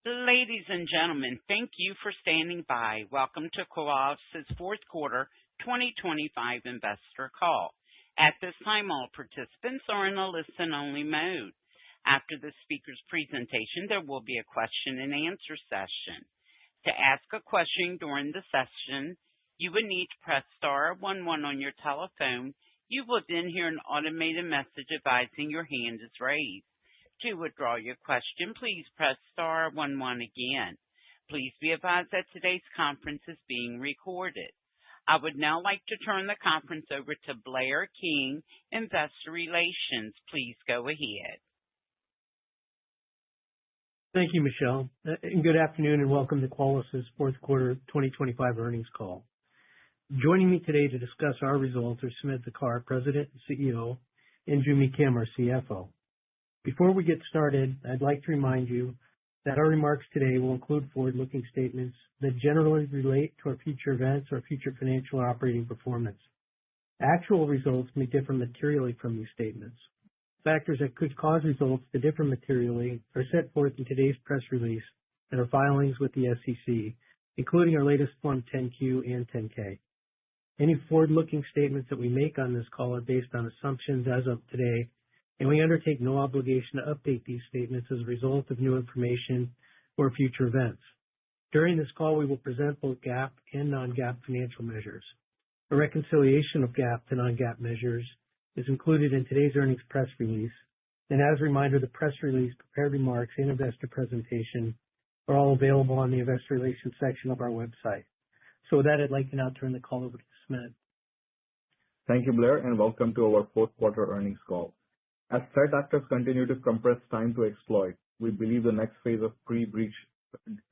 Ladies and gentlemen, thank you for standing by. Welcome to Qualys' fourth quarter 2025 investor call. At this time, all participants are in a listen-only mode. After the speaker's presentation, there will be a question-and-answer session. To ask a question during the session, you would need to press star 11 on your telephone. You will then hear an automated message advising your hand is raised. To withdraw your question, please press star 11 again. Please be advised that today's conference is being recorded. I would now like to turn the conference over to Blair King, Investor Relations. Please go ahead. Thank you, Michelle. And good afternoon and welcome to Qualys' fourth quarter 2025 earnings call. Joining me today to discuss our results are Sumedh Thakar, President and CEO, and Joo Mi Kim, our CFO. Before we get started, I'd like to remind you that our remarks today will include forward-looking statements that generally relate to our future events or future financial or operating performance. Actual results may differ materially from these statements. Factors that could cause results to differ materially are set forth in today's press release and our filings with the SEC, including our latest Form 10-Q and 10-K. Any forward-looking statements that we make on this call are based on assumptions as of today, and we undertake no obligation to update these statements as a result of new information or future events. During this call, we will present both GAAP and non-GAAP financial measures. A reconciliation of GAAP to non-GAAP measures is included in today's earnings press release, and as a reminder, the press release, prepared remarks, and investor presentation are all available on the investor relations section of our website. So with that, I'd like to now turn the call over to Sumedh. Thank you, Blair, and welcome to our fourth quarter earnings call. As threat actors continue to compress time to exploit, we believe the next phase of pre-breach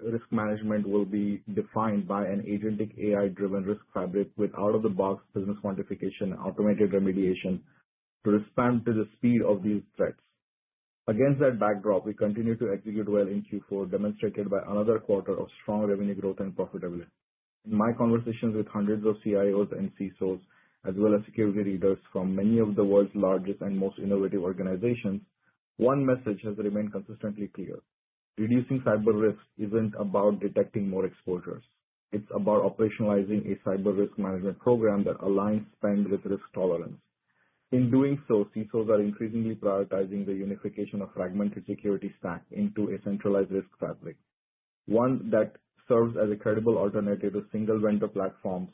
risk management will be defined by an agentic AI-driven risk fabric with out-of-the-box business quantification and automated remediation to respond to the speed of these threats. Against that backdrop, we continue to execute well in Q4, demonstrated by another quarter of strong revenue growth and profitability. In my conversations with hundreds of CIOs and CISOs, as well as security leaders from many of the world's largest and most innovative organizations, one message has remained consistently clear. Reducing cyber risk isn't about detecting more exposures. It's about operationalizing a cyber risk management program that aligns spend with risk tolerance. In doing so, CISOs are increasingly prioritizing the unification of fragmented security stack into a centralized risk fabric, one that serves as a credible alternative to single vendor platforms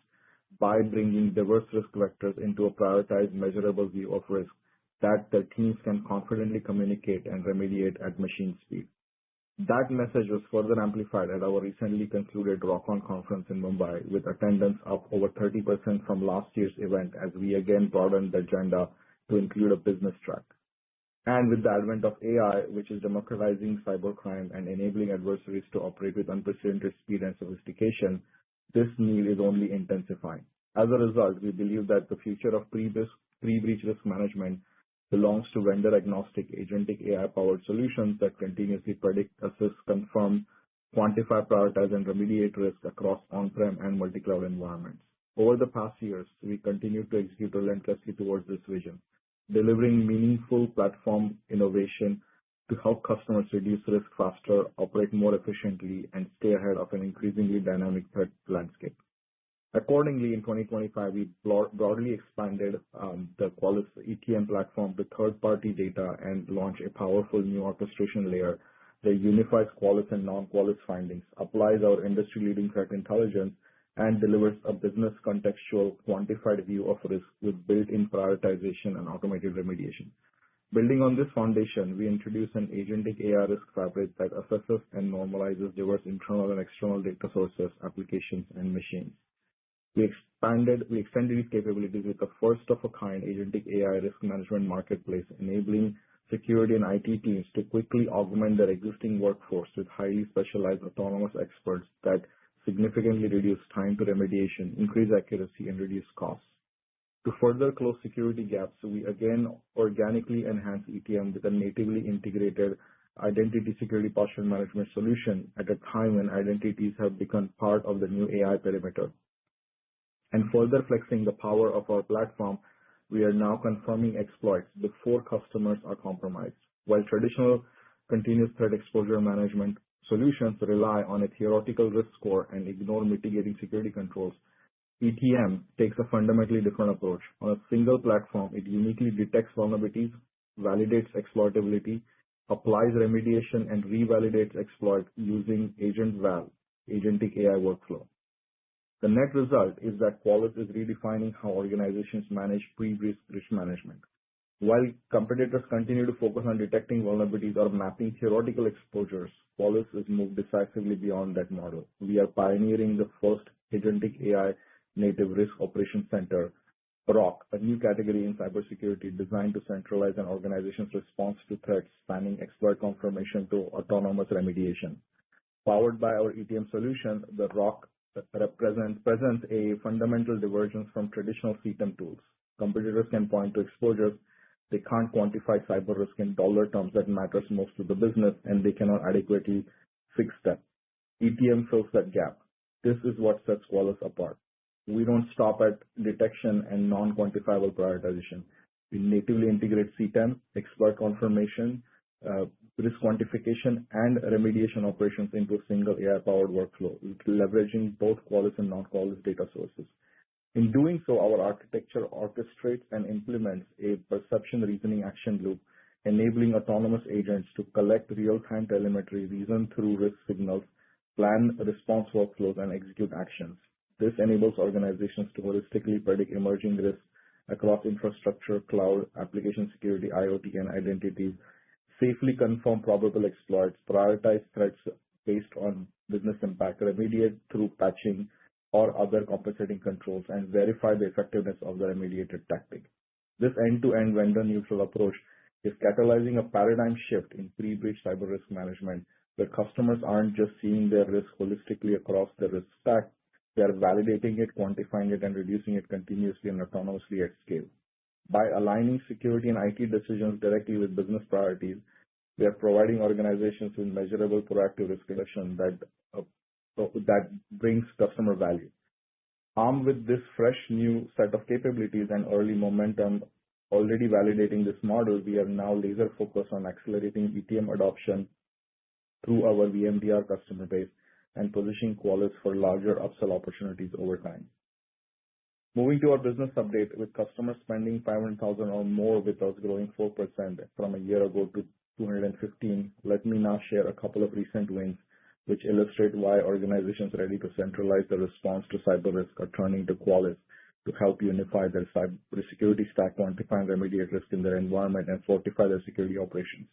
by bringing diverse risk vectors into a prioritized, measurable view of risk that their teams can confidently communicate and remediate at machine speed. That message was further amplified at our recently concluded ROCON conference in Mumbai, with attendance up over 30% from last year's event as we again broadened the agenda to include a business track. And with the advent of AI, which is democratizing cybercrime and enabling adversaries to operate with unprecedented speed and sophistication, this need is only intensifying. As a result, we believe that the future of pre-breach risk management belongs to vendor-agnostic, agentic AI-powered solutions that continuously predict, assess, confirm, quantify, prioritize, and remediate risk across on-prem and multi-cloud environments. Over the past years, we continue to execute relentlessly towards this vision, delivering meaningful platform innovation to help customers reduce risk faster, operate more efficiently, and stay ahead of an increasingly dynamic threat landscape. Accordingly, in 2025, we broadly expanded the Qualys ETM platform to third-party data and launched a powerful new orchestration layer that unifies Qualys and non-Qualys findings, applies our industry-leading threat intelligence, and delivers a business contextual quantified view of risk with built-in prioritization and automated remediation. Building on this foundation, we introduced an agentic AI risk fabric that assesses and normalizes diverse internal and external data sources, applications, and machines. We extended these capabilities with a first-of-a-kind agentic AI risk management marketplace, enabling security and IT teams to quickly augment their existing workforce with highly specialized autonomous experts that significantly reduce time to remediation, increase accuracy, and reduce costs. To further close security gaps, we again organically enhance ETM with a natively integrated identity security posture management solution at a time when identities have become part of the new AI perimeter. And further flexing the power of our platform, we are now confirming exploits before customers are compromised. While traditional continuous threat exposure management solutions rely on a theoretical risk score and ignore mitigating security controls, ETM takes a fundamentally different approach. On a single platform, it uniquely detects vulnerabilities, validates exploitability, applies remediation, and revalidates exploit using Agent Val, agentic AI workflow. The net result is that Qualys is redefining how organizations manage pre-breach risk management. While competitors continue to focus on detecting vulnerabilities or mapping theoretical exposures, Qualys has moved decisively beyond that model. We are pioneering the first agentic AI native risk operations center, ROC, a new category in cybersecurity designed to centralize an organization's response to threats spanning exploit confirmation to autonomous remediation. Powered by our ETM solution, the ROC presents a fundamental divergence from traditional CTEM tools. Competitors can point to exposures. They can't quantify cyber risk in dollar terms that matters most to the business, and they cannot adequately fix them. ETM fills that gap. This is what sets Qualys apart. We don't stop at detection and non-quantifiable prioritization. We natively integrate CTEM, exploit confirmation, risk quantification, and remediation operations into a single AI-powered workflow, leveraging both Qualys and non-Qualys data sources. In doing so, our architecture orchestrates and implements a perception reasoning action loop, enabling autonomous agents to collect real-time telemetry, reason through risk signals, plan response workflows, and execute actions. This enables organizations to holistically predict emerging risks across infrastructure, cloud, application security, IoT, and identities, safely confirm probable exploits, prioritize threats based on business impact, remediate through patching or other compensating controls, and verify the effectiveness of the remediated tactic. This end-to-end vendor-neutral approach is catalyzing a paradigm shift in pre-breach cyber risk management, where customers aren't just seeing their risk holistically across the risk stack, they are validating it, quantifying it, and reducing it continuously and autonomously at scale. By aligning security and IT decisions directly with business priorities, we are providing organizations with measurable proactive risk reduction that brings customer value. Armed with this fresh new set of capabilities and early momentum already validating this model, we are now laser focused on accelerating ETM adoption through our VMDR customer base and positioning Qualys for larger upsell opportunities over time. Moving to our business update, with customers spending $500,000 or more with us growing 4% from a year ago to 215, let me now share a couple of recent wins which illustrate why organizations ready to centralize the response to cyber risk are turning to Qualys to help unify their cybersecurity stack, quantify and remediate risk in their environment, and fortify their security operations.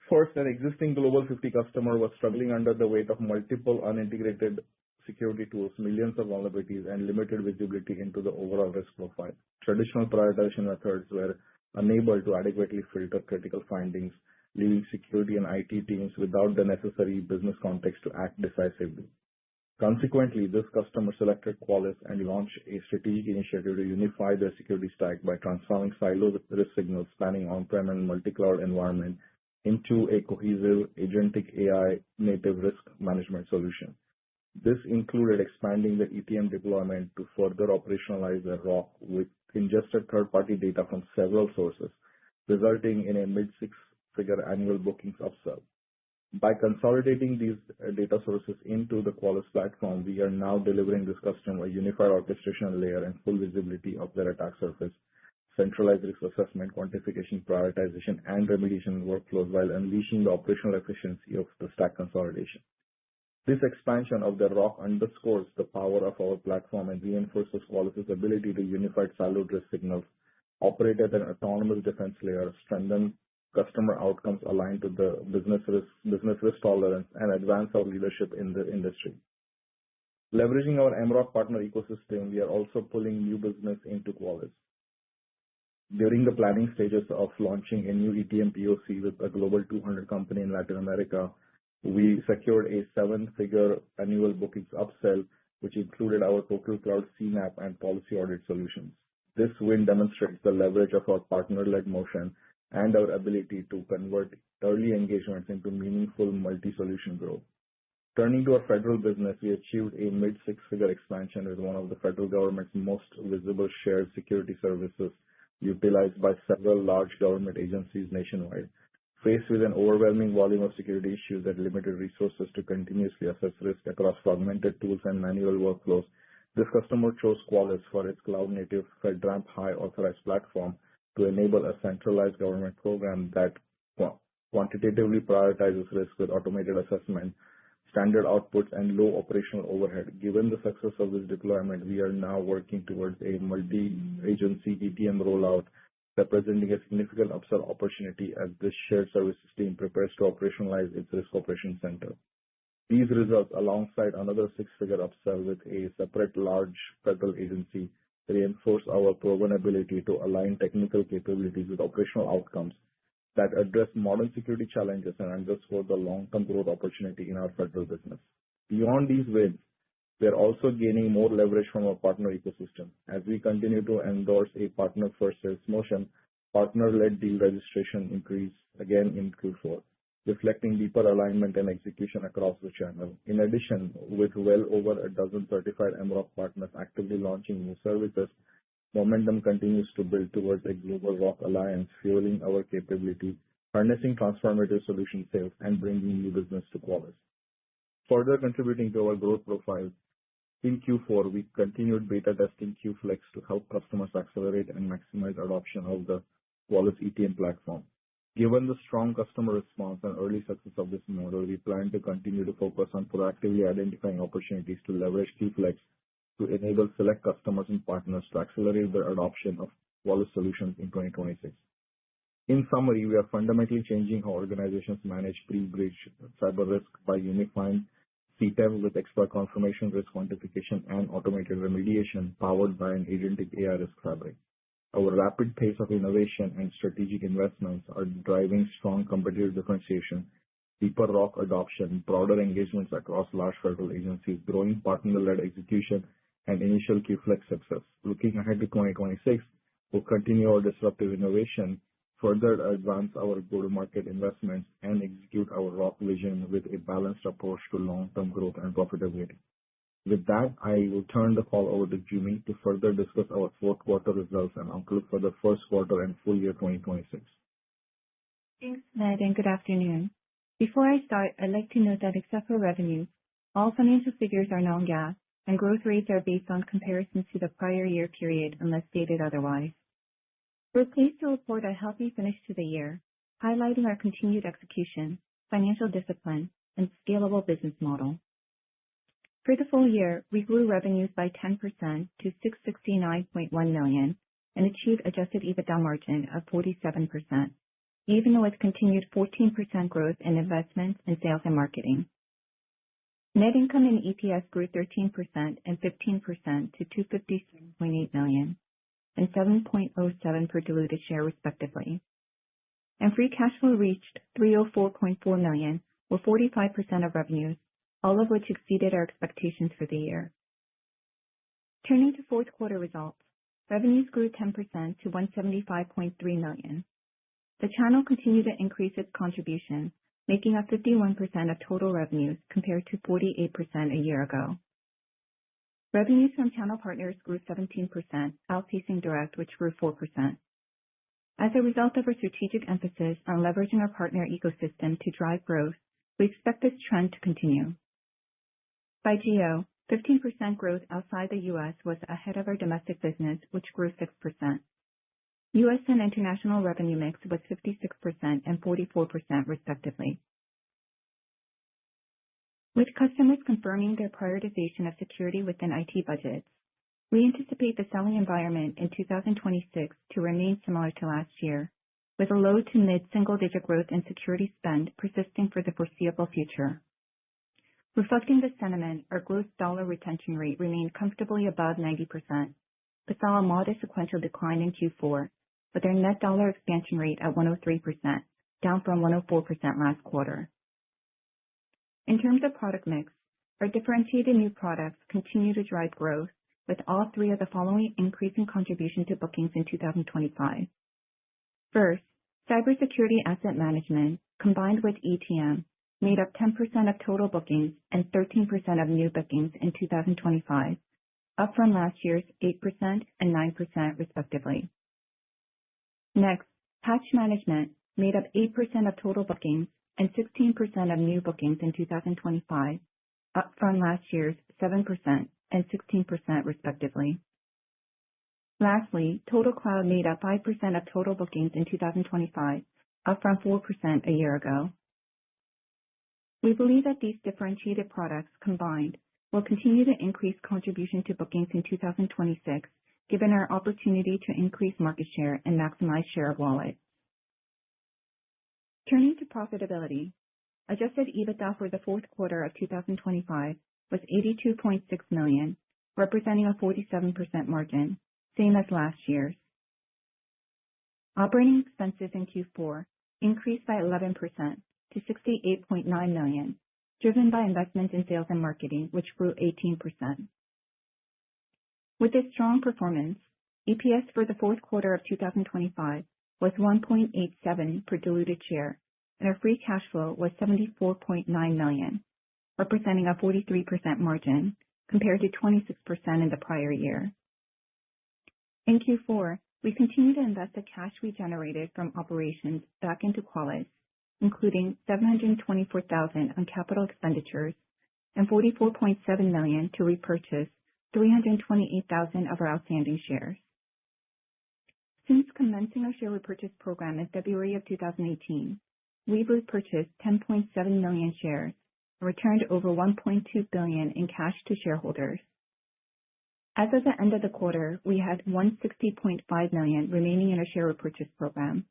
First, an existing Global 50 customer was struggling under the weight of multiple unintegrated security tools, millions of vulnerabilities, and limited visibility into the overall risk profile. Traditional prioritization methods were unable to adequately filter critical findings, leaving security and IT teams without the necessary business context to act decisively. Consequently, this customer selected Qualys and launched a strategic initiative to unify their security stack by transforming siloed risk signals spanning on-prem and multi-cloud environment into a cohesive agentic AI native risk management solution. This included expanding the ETM deployment to further operationalize the ROC with ingested third-party data from several sources, resulting in a mid-six-figure annual bookings upsell. By consolidating these data sources into the Qualys platform, we are now delivering this customer a unified orchestration layer and full visibility of their attack surface, centralized risk assessment, quantification, prioritization, and remediation workflows while unleashing the operational efficiency of the stack consolidation. This expansion of the ROC underscores the power of our platform and reinforces Qualys' ability to unify siloed risk signals, operate at an autonomous defense layer, strengthen customer outcomes aligned to the business risk tolerance, and advance our leadership in the industry. Leveraging our MROC partner ecosystem, we are also pulling new business into Qualys. During the planning stages of launching a new ETM POC with a global 200 company in Latin America, we secured a seven-figure annual bookings upsell, which included our Total Cloud CNAP and policy audit solutions. This win demonstrates the leverage of our partner-led motion and our ability to convert early engagements into meaningful multi-solution growth. Turning to our federal business, we achieved a mid-six-figure expansion with one of the federal government's most visible shared security services utilized by several large government agencies nationwide. Faced with an overwhelming volume of security issues that limited resources to continuously assess risk across fragmented tools and manual workflows, this customer chose Qualys for its cloud-native FedRAMP High authorized platform to enable a centralized government program that quantitatively prioritizes risk with automated assessment, standard outputs, and low operational overhead. Given the success of this deployment, we are now working towards a multi-agency ETM rollout, representing a significant upsell opportunity as this shared services team prepares to operationalize its risk operations center. These results, alongside another six-figure upsell with a separate large federal agency, reinforce our proven ability to align technical capabilities with operational outcomes that address modern security challenges and underscore the long-term growth opportunity in our federal business. Beyond these wins, we are also gaining more leverage from our partner ecosystem. As we continue to endorse a partner-first sales motion, partner-led deal registration increased again in Q4, reflecting deeper alignment and execution across the channel. In addition, with well over a dozen certified MROC partners actively launching new services, momentum continues to build towards a global ROC alliance, fueling our capability, harnessing transformative solution sales, and bringing new business to Qualys. Further contributing to our growth profile, in Q4, we continued beta testing QFlex to help customers accelerate and maximize adoption of the Qualys ETM platform. Given the strong customer response and early success of this model, we plan to continue to focus on proactively identifying opportunities to leverage QFlex to enable select customers and partners to accelerate their adoption of Qualys solutions in 2026. In summary, we are fundamentally changing how organizations manage pre-breach cyber risk by unifying CTEM with expert confirmation, risk quantification, and automated remediation powered by an agentic AI risk fabric. Our rapid pace of innovation and strategic investments are driving strong competitive differentiation, deeper ROC adoption, broader engagements across large federal agencies, growing partner-led execution, and initial QFlex success. Looking ahead to 2026, we'll continue our disruptive innovation, further advance our go-to-market investments, and execute our ROC vision with a balanced approach to long-term growth and profitability. With that, I will turn the call over to Jimmy to further discuss our fourth quarter results and outlook for the first quarter and full year 2026. Thanks, Ned, and good afternoon. Before I start, I'd like to note that except for revenue, all financial figures are non-GAAP, and growth rates are based on comparisons to the prior year period unless stated otherwise. We're pleased to report a healthy finish to the year, highlighting our continued execution, financial discipline, and scalable business model. For the full year, we grew revenues by 10% to $669.1 million and achieved adjusted EBITDA margin of 47%, even with continued 14% growth in investments in sales and marketing. Net income and EPS grew 13% and 15% to $257.8 million and 7.07 per diluted share, respectively. And free cash flow reached $304.4 million, or 45% of revenues, all of which exceeded our expectations for the year. Turning to fourth quarter results, revenues grew 10% to $175.3 million. The channel continued to increase its contribution, making up 51% of total revenues compared to 48% a year ago. Revenues from channel partners grew 17%, outpacing direct, which grew 4%. As a result of our strategic emphasis on leveraging our partner ecosystem to drive growth, we expect this trend to continue. By geo, 15% growth outside the U.S. was ahead of our domestic business, which grew 6%. U.S. and international revenue mix was 56% and 44%, respectively. With customers confirming their prioritization of security within IT budgets, we anticipate the selling environment in 2026 to remain similar to last year, with a low to mid-single-digit growth in security spend persisting for the foreseeable future. Reflecting this sentiment, our gross dollar retention rate remained comfortably above 90%, but saw a modest sequential decline in Q4, with our net dollar expansion rate at 103%, down from 104% last quarter. In terms of product mix, our differentiated new products continue to drive growth, with all three of the following increasing contribution to bookings in 2025. First, cybersecurity asset management, combined with ETM, made up 10% of total bookings and 13% of new bookings in 2025, up from last year's 8% and 9%, respectively. Next, patch management, made up 8% of total bookings and 16% of new bookings in 2025, up from last year's 7% and 16% respectively. Lastly, total cloud made up 5% of total bookings in 2025, up from 4% a year ago. We believe that these differentiated products combined will continue to increase contribution to bookings in 2026, given our opportunity to increase market share and maximize share of wallet. Turning to profitability, adjusted EBITDA for the fourth quarter of 2025 was $82.6 million, representing a 47% margin, same as last year's. Operating expenses in Q4 increased by 11% to $68.9 million, driven by investments in sales and marketing, which grew 18%. With this strong performance, EPS for the fourth quarter of 2025 was 1.87 per diluted share, and our free cash flow was $74.9 million, representing a 43% margin compared to 26% in the prior year. In Q4, we continued to invest the cash we generated from operations back into Qualys, including $724,000 on capital expenditures and $44.7 million to repurchase 328,000 of our outstanding shares. Since commencing our share repurchase program in February of 2018, we've repurchased 10.7 million shares and returned over $1.2 billion in cash to shareholders. As of the end of the quarter, we had $160.5 million remaining in our share repurchase program.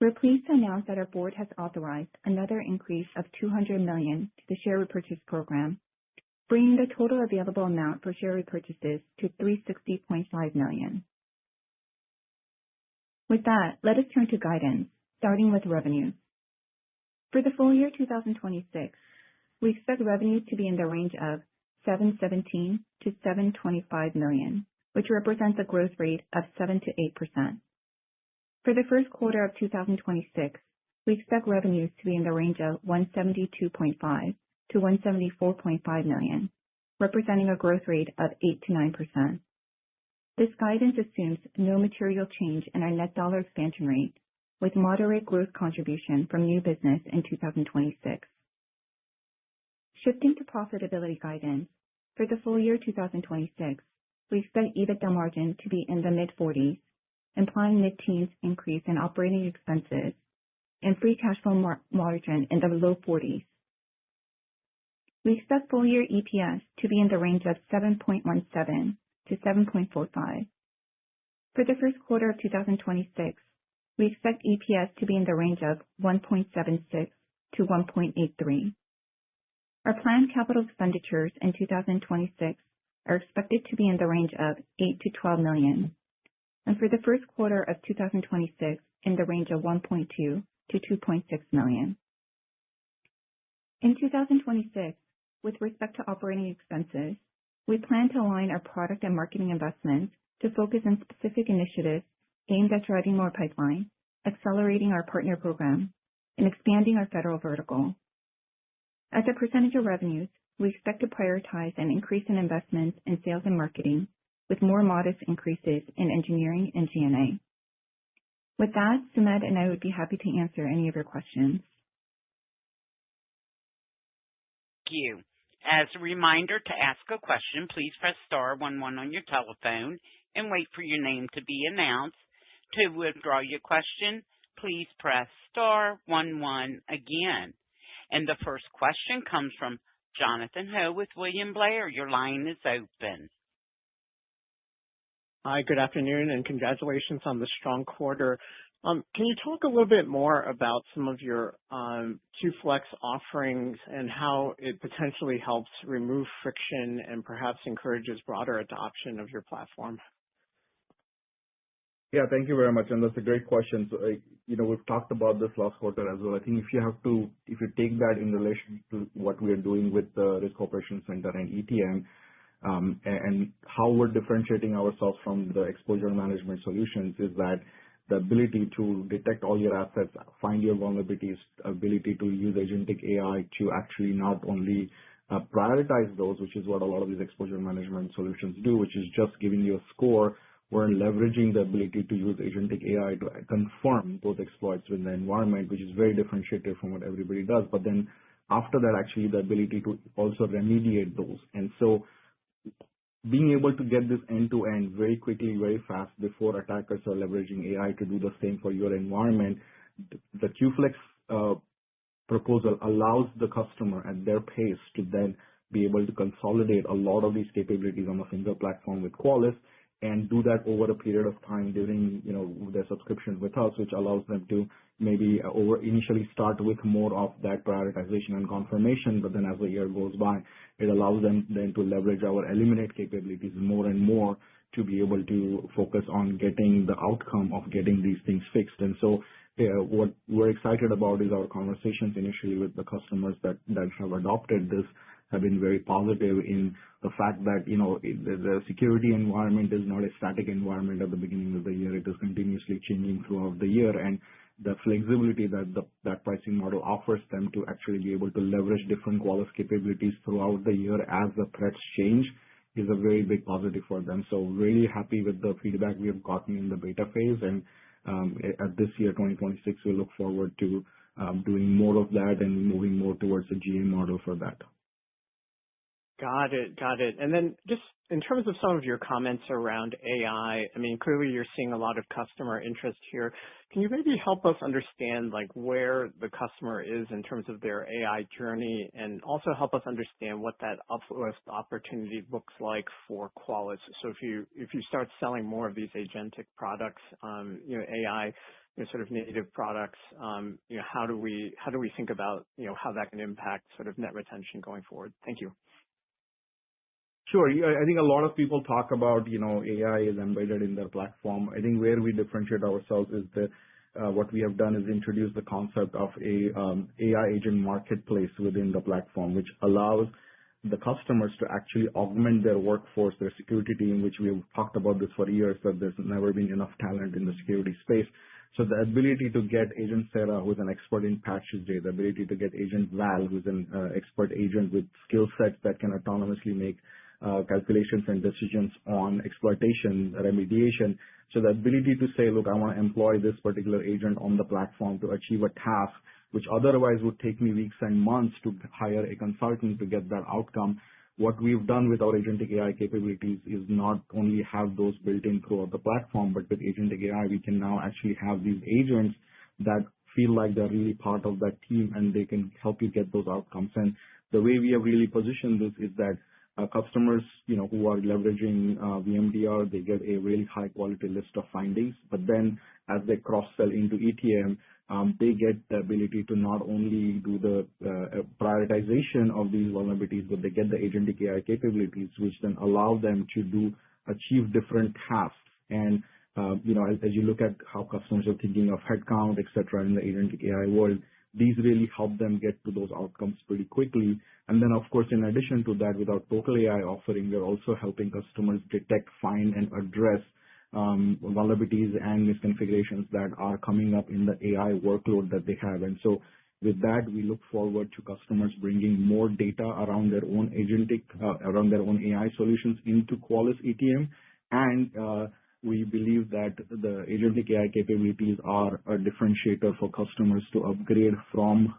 We're pleased to announce that our board has authorized another increase of $200 million to the share repurchase program, bringing the total available amount for share repurchases to $360.5 million. With that, let us turn to guidance, starting with revenue. For the full year 2026, we expect revenue to be in the range of $717 to $725 million, which represents a growth rate of 7 to 8%. For the first quarter of 2026, we expect revenues to be in the range of $172.5 to $174.5 million, representing a growth rate of 8 to 9%. This guidance assumes no material change in our net dollar expansion rate, with moderate growth contribution from new business in 2026. Shifting to profitability guidance, for the full year 2026, we expect EBITDA margin to be in the mid-40s, implying mid-teens increase in operating expenses, and free cash flow margin in the low 40s. We expect full year EPS to be in the range of 7.17 to 7.45. For the first quarter of 2026, we expect EPS to be in the range of 1.76 to 1.83. Our planned capital expenditures in 2026 are expected to be in the range of $8 to $12 million, and for the first quarter of 2026 in the range of $1.2 to $2.6 million. In 2026, with respect to operating expenses, we plan to align our product and marketing investments to focus on specific initiatives aimed at driving more pipeline, accelerating our partner program, and expanding our federal vertical. As a percentage of revenues, we expect to prioritize an increase in investments in sales and marketing, with more modest increases in engineering and G&A. With that, Sumedh and I would be happy to answer any of your questions. Thank you. As a reminder, to ask a question, please press star 11 on your telephone and wait for your name to be announced. To withdraw your question, please press star 11 again. And the first question comes from Jonathan Ho with William Blair. Your line is open. Hi, good afternoon, and congratulations on the strong quarter. Can you talk a little bit more about some of your QFlex offerings and how it potentially helps remove friction and perhaps encourages broader adoption of your platform? Yeah, thank you very much, and that's a great question. So, we've talked about this last quarter as well. I think if you take that in relation to what we are doing with the Risk Operations Center and ETM, and how we're differentiating ourselves from the exposure management solutions, is that the ability to detect all your assets, find your vulnerabilities, ability to use agentic AI to actually not only prioritize those, which is what a lot of these exposure management solutions do, which is just giving you a score we're leveraging the ability to use agentic AI to confirm those exploits within the environment, which is very differentiated from what everybody does. But then after that, actually the ability to also remediate those. And so being able to get this end-to-end very quickly, very fast before attackers are leveraging AI to do the same for your environment, the QFlex proposal allows the customer at their pace to then be able to consolidate a lot of these capabilities on a single platform with Qualys and do that over a period of time during, their subscription with us, which allows them to maybe initially start with more of that prioritization and confirmation, but then as the year goes by, it allows them then to leverage our eliminate capabilities more and more to be able to focus on getting the outcome of getting these things fixed. And so what we're excited about is our conversations initially with the customers that have adopted this have been very positive in the fact that, the security environment is not a static environment at the beginning of the year. It is continuously changing throughout the year. And the flexibility that pricing model offers them to actually be able to leverage different Qualys capabilities throughout the year as the threats change is a very big positive for them. So really happy with the feedback we have gotten in the beta phase. And at this year, 2026, we look forward to doing more of that and moving more towards a GA model for that. Got it. And then just in terms of some of your comments around AI, I mean, clearly you're seeing a lot of customer interest here. Can you maybe help us understand where the customer is in terms of their AI journey, and also help us understand what that uplift opportunity looks like for Qualys? So if you start selling more of these agentic products, AI, sort of native products, how do we think about how that can impact sort of net retention going forward? Thank you. Sure. I think a lot of people talk about, AI is embedded in their platform. I think where we differentiate ourselves is that what we have done is introduce the concept of a AI agent marketplace within the platform, which allows the customers to actually augment their workforce, their security team, which we have talked about this for years, that there's never been enough talent in the security space. So the ability to get Agent Sarah, who's an expert in patches, the ability to get Agent Val, who's an expert agent with skill sets that can autonomously make calculations and decisions on exploitation, remediation. So the ability to say, look, I want to employ this particular agent on the platform to achieve a task, which otherwise would take me weeks and months to hire a consultant to get that outcome. What we've done with our agentic AI capabilities is not only have those built in throughout the platform, but with agentic AI, we can now actually have these agents that feel like they're really part of that team and they can help you get those outcomes. And the way we have really positioned this is that customers, who are leveraging VMDR, they get a really high quality list of findings. But then as they cross-sell into ETM, they get the ability to not only do the prioritization of these vulnerabilities, but they get the agentic AI capabilities, which then allow them to achieve different tasks. And as you look at how customers are thinking of headcount, et cetera, in the agentic AI world, these really help them get to those outcomes pretty quickly. And then, of course, in addition to that, with our Total AI offering, we're also helping customers detect, find, and address vulnerabilities and misconfigurations that are coming up in the AI workload that they have. And so with that, we look forward to customers bringing more data around their own around their own AI solutions into Qualys ETM. And we believe that the agentic AI capabilities are a differentiator for customers to upgrade from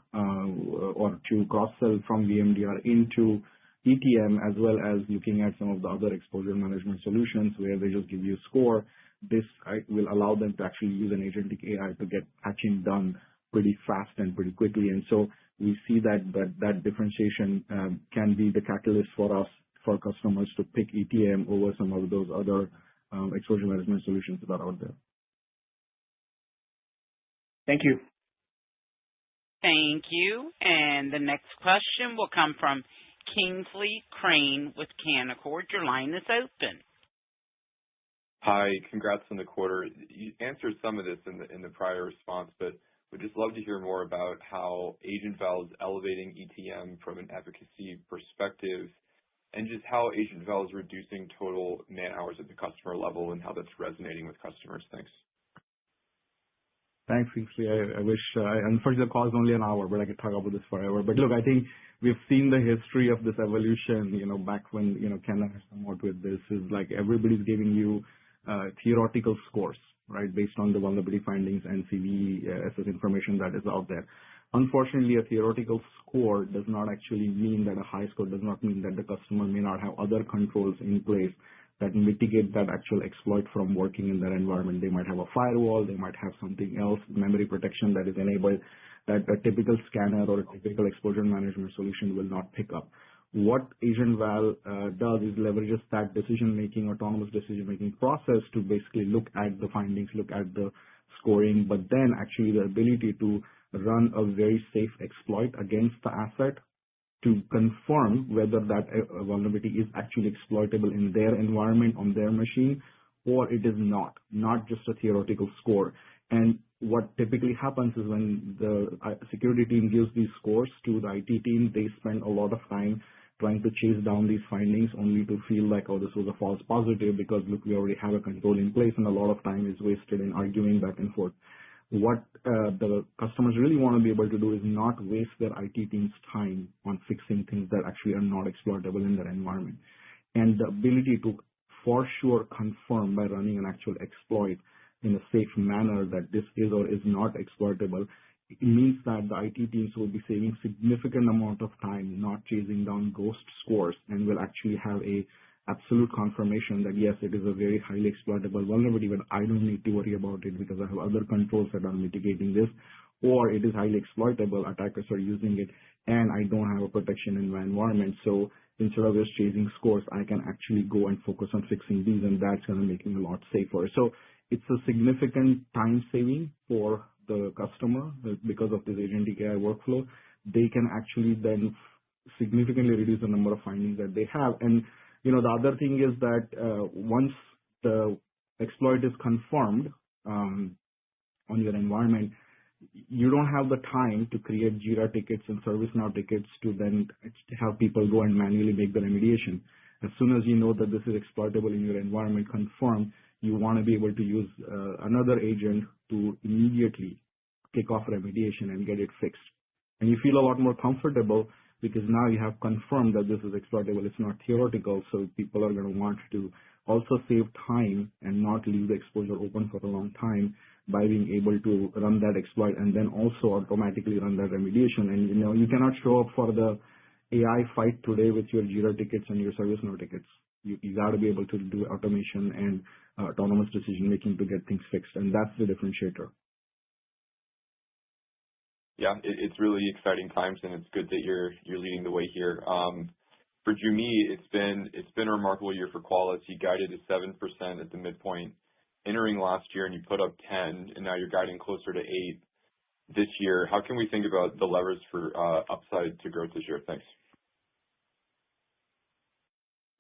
or to cross-sell from VMDR into ETM, as well as looking at some of the other exposure management solutions where they just give you a score. This will allow them to actually use an agentic AI to get patching done pretty fast and pretty quickly. And so we see that differentiation can be the catalyst for us, for customers to pick ETM over some of those other exposure management solutions that are out there. Thank you. Thank you. And the next question will come from Kingsley Crane with Canaccord. Your line is open. Hi, congrats on the quarter. You answered some of this in the prior response, but we'd just love to hear more about how Agent Val is elevating ETM from an efficacy perspective, and just how Agent Val is reducing total man hours at the customer level and how that's resonating with customers. Thanks. Thanks, Kingsley. I wish, unfortunately, the call is only an hour, but I could talk about this forever. But look, I think we've seen the history of this evolution, back when, Ken has come out with this, is like everybody's giving you theoretical scores, right, based on the vulnerability findings and CVSS information that is out there. Unfortunately, a theoretical score does not actually mean that a high score does not mean that the customer may not have other controls in place that mitigate that actual exploit from working in their environment. They might have a firewall, they might have something else, memory protection that is enabled that a typical scanner or a typical exposure management solution will not pick up. What Agent Val does is leverages that decision-making, autonomous decision-making process to basically look at the findings, look at the scoring, but then actually the ability to run a very safe exploit against the asset to confirm whether that vulnerability is actually exploitable in their environment, on their machine, or it is not just a theoretical score. And what typically happens is when the security team gives these scores to the IT team, they spend a lot of time trying to chase down these findings only to feel like, oh, this was a false positive because, look, we already have a control in place, and a lot of time is wasted in arguing back and forth. What the customers really want to be able to do is not waste their IT team's time on fixing things that actually are not exploitable in their environment. And the ability to for sure confirm by running an actual exploit in a safe manner that this is or is not exploitable, it means that the IT teams will be saving significant amount of time not chasing down ghost scores and will actually have a absolute confirmation that yes, it is a very highly exploitable vulnerability, but I don't need to worry about it because I have other controls that are mitigating this, or it is highly exploitable, attackers are using it, and I don't have a protection in my environment. So instead of just chasing scores, I can actually go and focus on fixing these, and that's going to make me a lot safer. So it's a significant time saving for the customer because of this agentic AI workflow. They can actually then significantly reduce the number of findings that they have. And the other thing is that once the exploit is confirmed on your environment, you don't have the time to create Jira tickets and ServiceNow tickets to then have people go and manually make the remediation. As soon as you know that this is exploitable in your environment confirmed, you want to be able to use another agent to immediately kick off remediation and get it fixed. And you feel a lot more comfortable because now you have confirmed that this is exploitable. It's not theoretical, so people are going to want to also save time and not leave the exposure open for a long time by being able to run that exploit and then also automatically run that remediation. And you cannot show up for the AI fight today with your Jira tickets and your ServiceNow tickets. You got to be able to do automation and autonomous decision making to get things fixed, and that's the differentiator. Yeah, it's really exciting times, and it's good that you're leading the way here. For Joo Mi, it's been a remarkable year for Qualys. You guided to 7% at the midpoint entering last year, and you put up 10, and now you're guiding closer to 8 this year. How can we think about the levers for upside to growth this year? Thanks.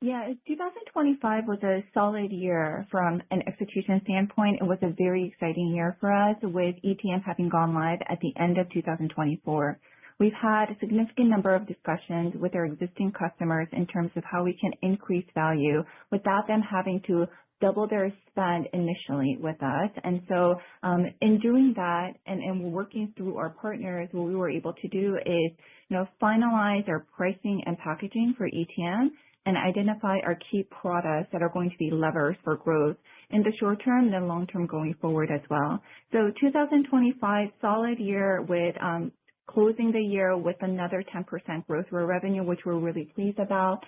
Yeah, 2025 was a solid year from an execution standpoint. It was a very exciting year for us with ETM having gone live at the end of 2024. We've had a significant number of discussions with our existing customers in terms of how we can increase value without them having to double their spend initially with us. And so in doing that and working through our partners, what we were able to do is, finalize our pricing and packaging for ETM and identify our key products that are going to be levers for growth in the short term and the long term going forward as well. So 2025, solid year with closing the year with another 10% growth for revenue, which we're really pleased about.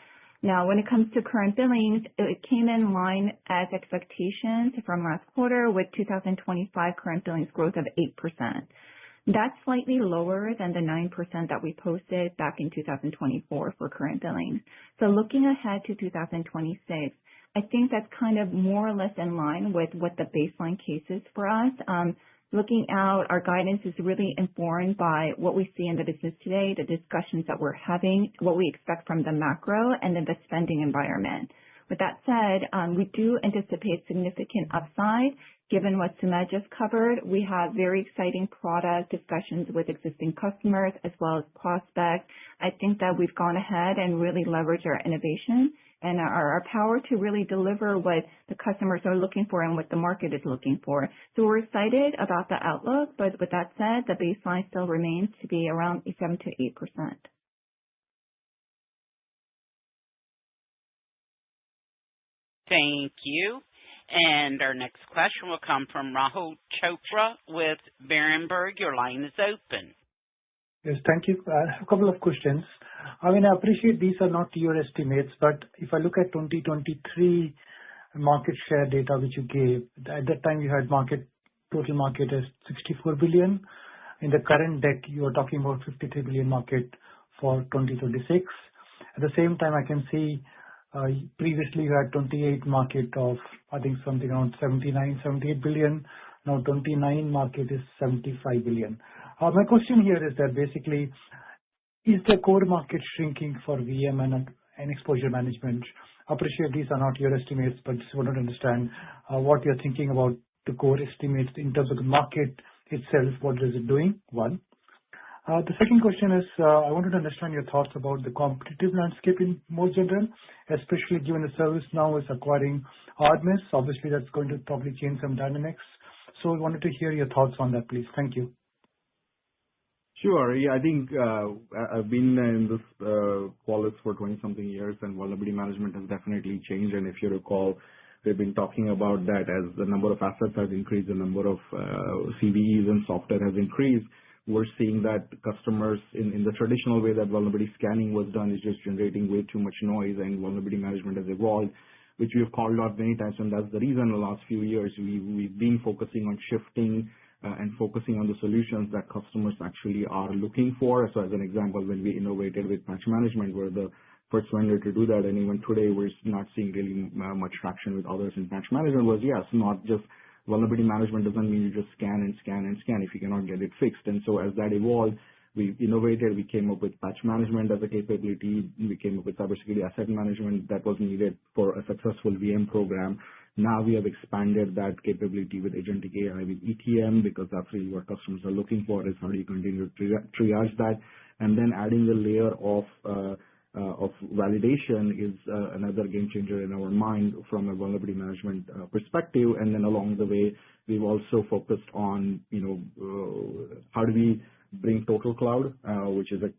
Now, when it comes to current billings, it came in line as expectations from last quarter with 2025 current billings growth of 8%. That's slightly lower than the 9% that we posted back in 2024 for current billings. So looking ahead to 2026, I think that's kind of more or less in line with what the baseline case is for us. Looking out, our guidance is really informed by what we see in the business today, the discussions that we're having, what we expect from the macro, and then the spending environment. With that said, we do anticipate significant upside. Given what Sumedh just covered, we have very exciting product discussions with existing customers as well as prospects. I think that we've gone ahead and really leveraged our innovation and our power to really deliver what the customers are looking for and what the market is looking for. So we're excited about the outlook, but with that said, the baseline still remains to be around 7 to 8%. Thank you. And our next question will come from Rahul Chopra with Berenberg. Your line is open. Yes, thank you. I have a couple of questions. I mean, I appreciate these are not your estimates, but if I look at 2023 market share data which you gave, at that time you had total market as 64 billion. In the current deck, you are talking about 53 billion market for 2026. At the same time, I can see previously you had 28 market of, I think, something around 78 billion. Now 29 market is 75 billion. My question here is that basically, is the core market shrinking for VM and exposure management? I appreciate these are not your estimates, but just wanted to understand what you're thinking about the core estimates in terms of the market itself. What is it doing? One. The second question is, I wanted to understand your thoughts about the competitive landscape in more general, especially given the ServiceNow is acquiring Armis. Obviously, that's going to probably change some dynamics. So I wanted to hear your thoughts on that, please. Thank you. Sure. Yeah, I think I've been in this Qualys for 20-something years, and vulnerability management has definitely changed. And if you recall, we've been talking about that as the number of assets has increased, the number of CVEs and software has increased. We're seeing that customers in the traditional way that vulnerability scanning was done is just generating way too much noise, and vulnerability management has evolved, which we have called out many times. And that's the reason in the last few years we've been focusing on shifting and focusing on the solutions that customers actually are looking for. So as an example, when we innovated with patch management, we're the first vendor to do that. And even today, we're not seeing really much traction with others in patch management was, yes, not just vulnerability management doesn't mean you just scan and scan and scan if you cannot get it fixed. And so as that evolved, we innovated, we came up with patch management as a capability, we came up with cybersecurity asset management that was needed for a successful VM program. Now we have expanded that capability with agentic AI, with ETM, because that's really what customers are looking for is how do you continue to triage that. And then adding the layer of validation is another game changer in our mind from a vulnerability management perspective. And then along the way, we've also focused on, how do we bring Total Cloud, which is a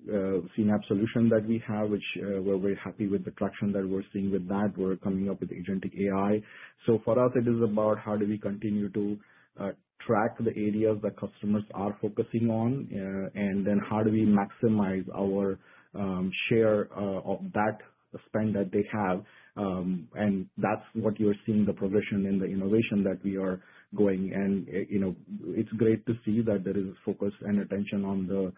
CNAPP solution that we have, which we're very happy with the traction that we're seeing with that. We're coming up with agentic AI. So for us, it is about how do we continue to track the areas that customers are focusing on, and then how do we maximize our share of that spend that they have. And that's what you're seeing, the progression in the innovation that we are going. And, it's great to see that there is focus and attention on the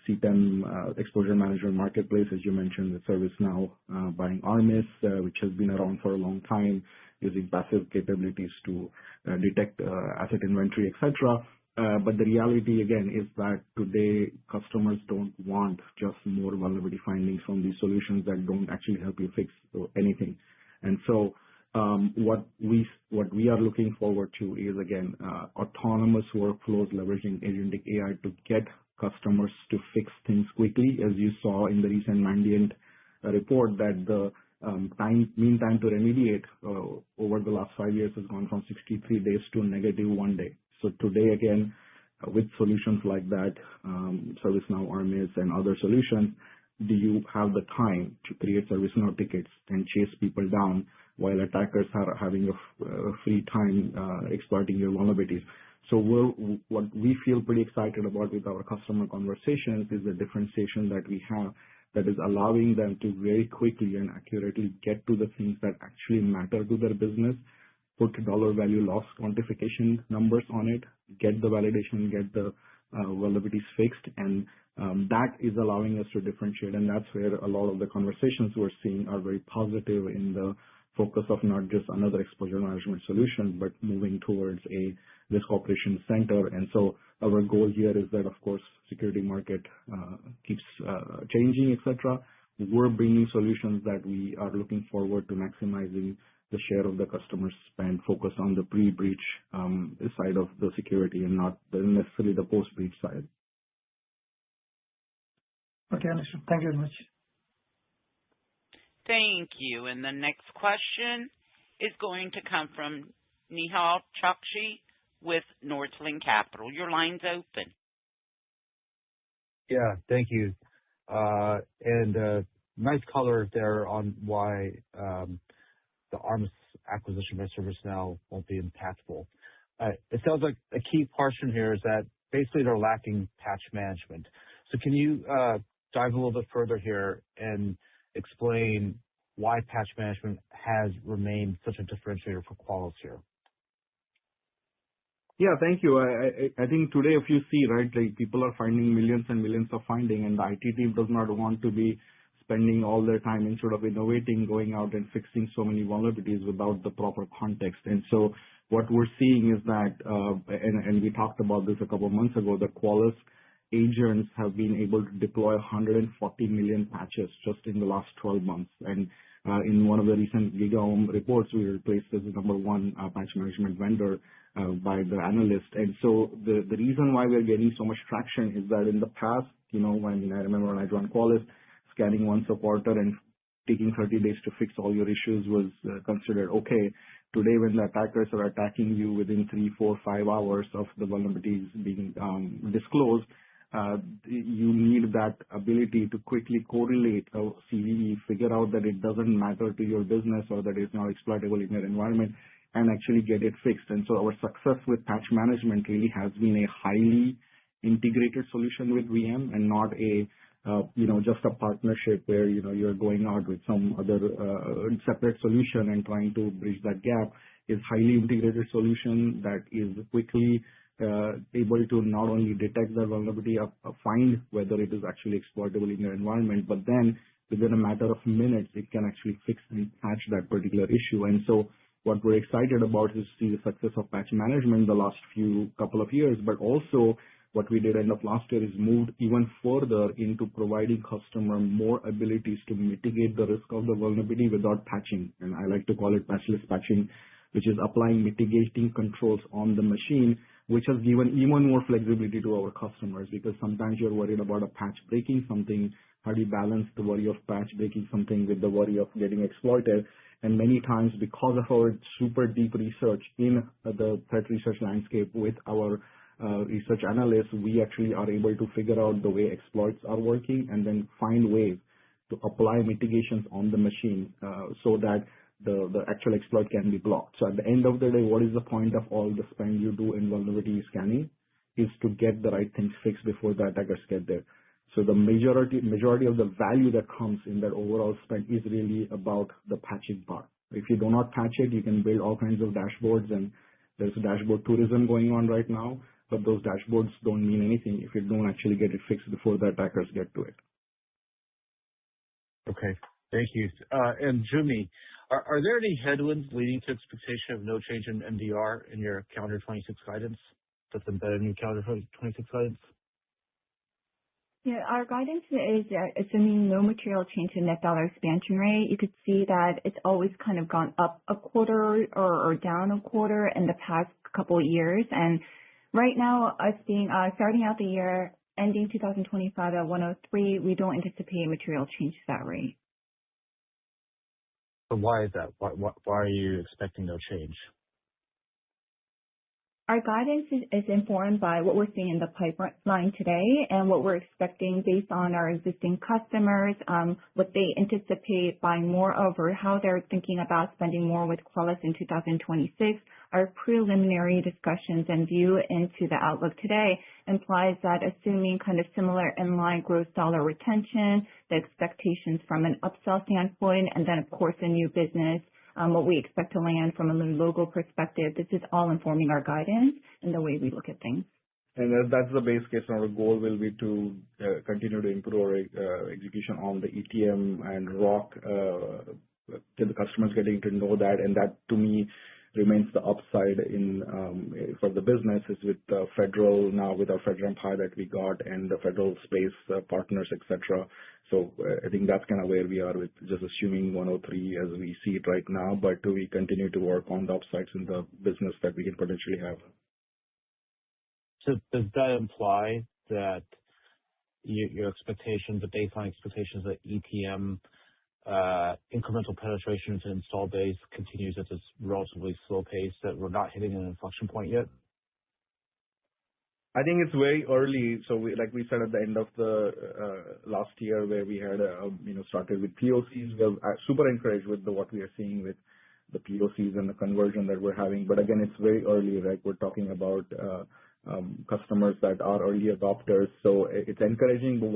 CTEM exposure management marketplace, as you mentioned, with ServiceNow buying Armis, which has been around for a long time, using passive capabilities to detect asset inventory, etc. But the reality, again, is that today customers don't want just more vulnerability findings from these solutions that don't actually help you fix anything. And so what we are looking forward to is, again, autonomous workflows leveraging agentic AI to get customers to fix things quickly. As you saw in the recent Mandiant report, that the mean time to remediate over the last 5 years has gone from 63 days to -1 day. So today, again, with solutions like that, ServiceNow, Armis, and other solutions, do you have the time to create ServiceNow tickets and chase people down while attackers are having a free time exploiting your vulnerabilities? So what we feel pretty excited about with our customer conversations is the differentiation that we have that is allowing them to very quickly and accurately get to the things that actually matter to their business, put dollar value loss quantification numbers on it, get the validation, get the vulnerabilities fixed, and that is allowing us to differentiate. And that's where a lot of the conversations we're seeing are very positive in the focus of not just another exposure management solution, but moving towards a risk operations center. And so our goal here is that, of course, security market keeps changing, etc. We're bringing solutions that we are looking forward to maximizing the share of the customer spend, focus on the pre-breach side of the security and not necessarily the post-breach side. Okay, understood. Thank you very much. Thank you. And the next question is going to come from Nehal Chokshi with Northland Capital. Your line's open. Yeah, thank you. And nice color there on why the Armis acquisition by ServiceNow won't be impactful. It sounds like a key portion here is that basically they're lacking patch management. So can you dive a little bit further here and explain why patch management has remained such a differentiator for Qualys here? Yeah, thank you. I think today, if you see, right, like people are finding millions and millions of finding, and the IT team does not want to be spending all their time instead of innovating, going out and fixing so many vulnerabilities without the proper context. And so what we're seeing is that, and we talked about this a couple of months ago, the Qualys agents have been able to deploy 140 million patches just in the last 12 months. And in one of the recent GigaOM reports, we were placed as the number one patch management vendor by the analyst. And so the reason why we're getting so much traction is that in the past, I remember when I joined Qualys, scanning once a quarter and taking 30 days to fix all your issues was considered okay. Today, when the attackers are attacking you within 3, 4, 5 hours of the vulnerabilities being disclosed, you need that ability to quickly correlate a CVE, figure out that it doesn't matter to your business or that it's not exploitable in your environment, and actually get it fixed. And so our success with patch management really has been a highly integrated solution with VM and not a just a partnership where, you're going out with some other separate solution and trying to bridge that gap. Is highly integrated solution that is quickly able to not only detect the vulnerability, find whether it is actually exploitable in your environment, but then within a matter of minutes, it can actually fix and patch that particular issue. And so what we're excited about is to see the success of patch management the last couple of years, but also what we did end of last year is moved even further into providing customer more abilities to mitigate the risk of the vulnerability without patching. And I like to call it patchless patching, which is applying mitigating controls on the machine, which has given even more flexibility to our customers, because sometimes you're worried about a patch breaking something. How do you balance the worry of patch breaking something with the worry of getting exploited? And many times, because of our super deep research in the threat research landscape with our research analysts, we actually are able to figure out the way exploits are working and then find ways to apply mitigations on the machine so that the actual exploit can be blocked. So at the end of the day, what is the point of all the spend you do in vulnerability scanning is to get the right things fixed before the attackers get there. So the majority of the value that comes in that overall spend is really about the patching part. If you do not patch it, you can build all kinds of dashboards, and there's a dashboard tourism going on right now, but those dashboards don't mean anything if you don't actually get it fixed before the attackers get to it. Okay, thank you. And Joo Mi, are there any headwinds leading to expectation of no change in MDR in your calendar 26 guidance that's embedded in your calendar 26 guidance? Yeah, our guidance is assuming no material change in net dollar expansion rate. You could see that it's always kind of gone up a quarter or down a quarter in the past couple of years. And right now, us being starting out the year, ending 2025 at 103, we don't anticipate a material change to that rate. But why is that? Why are you expecting no change? Our guidance is informed by what we're seeing in the pipeline today and what we're expecting based on our existing customers, what they anticipate buying more of or how they're thinking about spending more with Qualys in 2026. Our preliminary discussions and view into the outlook today implies that assuming kind of similar inline gross dollar retention, the expectations from an upsell standpoint, and then of course a new business, what we expect to land from a new logo perspective. This is all informing our guidance and the way we look at things. And that's the base case. Our goal will be to continue to improve our execution on the ETM and ROC till the customers getting to know that. And that, to me, remains the upside in for the business is with federal now, with our FedRAMP High that we got and the federal space partners, etc. So I think that's kind of where we are with just assuming 103 as we see it right now, but we continue to work on the upsides in the business that we can potentially have. So does that imply that your expectations, the baseline expectations that ETM incremental penetration to install base continues at this relatively slow pace, that we're not hitting an inflection point yet? I think it's very early. So like we said at the end of the last year where we had started with POCs, we're super encouraged with what we are seeing with the POCs and the conversion that we're having. But again, it's very early, right? We're talking about customers that are early adopters. So it's encouraging, but